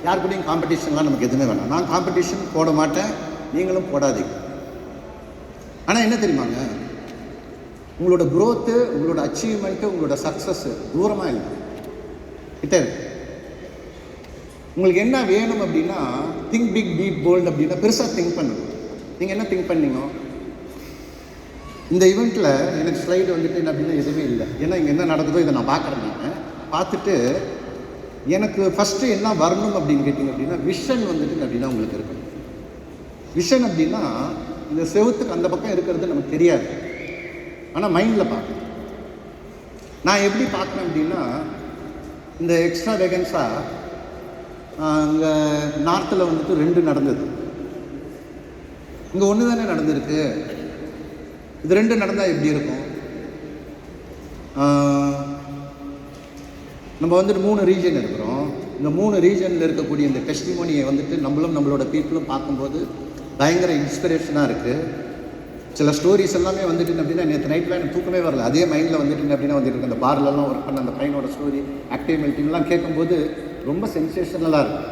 யார் கூடயும் காம்படிஷன்லாம் நமக்கு எதுவுமே வேணாம். நான் காம்படிஷன் போட மாட்டேன், நீங்களும் போடாதீங்க. ஆனால் என்ன தெரியுமாங்க, உங்களோட க்ரோத்து, உங்களோட அச்சீவ்மெண்ட்டு, உங்களோட சக்ஸஸ்ஸு தூரமாக இல்லை, கிட்ட இருக்கு. உங்களுக்கு என்ன வேணும் அப்படின்னா, திங்க் பிக் பீட் போல்ட் அப்படின்னா பெருசாக திங்க் பண்ணுங்க. நீங்கள் என்ன திங்க் பண்ணீங்க? இந்த ஈவெண்ட்டில் எனக்கு ஸ்லைடு வந்துட்டு என்ன அப்படின்னா எதுவுமே இல்லை. ஏன்னா இங்கே என்ன நடக்குதோ இதை நான் பார்க்குறேன். பார்த்துட்டு எனக்கு ஃபஸ்ட்டு என்ன வரணும் அப்படின்னு கேட்டிங்க அப்படின்னா, விஷன் வந்துட்டு அப்படின்னா உங்களுக்கு இருக்கணும். விஷன் அப்படின்னா இந்த செவுத்துக்கு அந்த பக்கம் இருக்கிறது நமக்கு தெரியாது, ஆனால் மைண்டில் பார்க்கணும். நான் எப்படி பார்க்குறேன் அப்படின்னா, இந்த எக்ஸ்ட்ரா வேகன்ஸாக அங்கே நார்த்தில் வந்துட்டு 2 நடந்தது, இங்கே 1 தானே நடந்திருக்கு. இது 2 நடந்தால் எப்படி இருக்கும்? நம்ம வந்துட்டு 3 ரீஜன் இருக்கிறோம். இந்த 3 ரீஜனில் இருக்கக்கூடிய இந்த டெஸ்டிமோனியை வந்துட்டு நம்மளோட பீப்புளும் பார்க்கும்போது பயங்கர இன்ஸ்பிரேஷனாக இருக்குது. சில ஸ்டோரிஸ் எல்லாமே வந்துட்டு அப்படின்னா நேற்று நைட்டில் எனக்கு தூக்கமே வரல, அதே மைண்டில் வந்துட்டு அப்படின்னா வந்துட்டு இருக்கு. அந்த பார்லெலாம் ஒர்க் பண்ண அந்த பையனோட ஸ்டோரி, ஆக்டிவ் மெல்டிங்லாம் கேட்கும்போது ரொம்ப சென்சேஷனலாக இருக்கும்.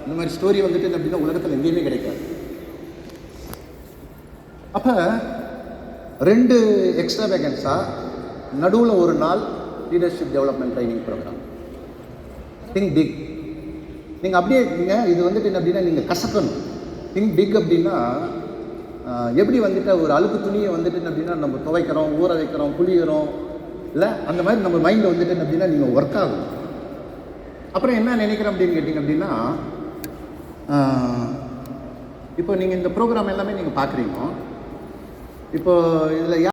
இந்த மாதிரி ஸ்டோரி வந்துட்டு அப்படின்னா உலகத்தில் எங்கேயுமே கிடைக்காது. அப்போ 2 எக்ஸ்ட்ரா வேகன்ஸாக நடுவில் ஒரு நாள் leadership development training programme. Think big. நீங்கள் அப்படியே நீங்கள் இது வந்துட்டு என்ன அப்படின்னா நீங்கள் கசக்கணும். திங்க் பிக் அப்படின்னா எப்படி வந்துட்டு ஒரு அழுக்கு துணியை வந்துட்டு அப்படின்னா நம்ம துவைக்கிறோம், ஊற வைக்கிறோம், புளிகிறோம் இல்லை, அந்த மாதிரி நம்ம மைண்டில் வந்துட்டு அப்படின்னா நீங்கள் ஒர்க் ஆகும். அப்புறம் என்ன நினைக்கிறோம் அப்படின்னு கேட்டிங்க அப்படின்னா, இப்போ நீங்கள் இந்த ப்ரோக்ராம் எல்லாமே நீங்கள் பார்க்குறீங்க. இப்போ இதில்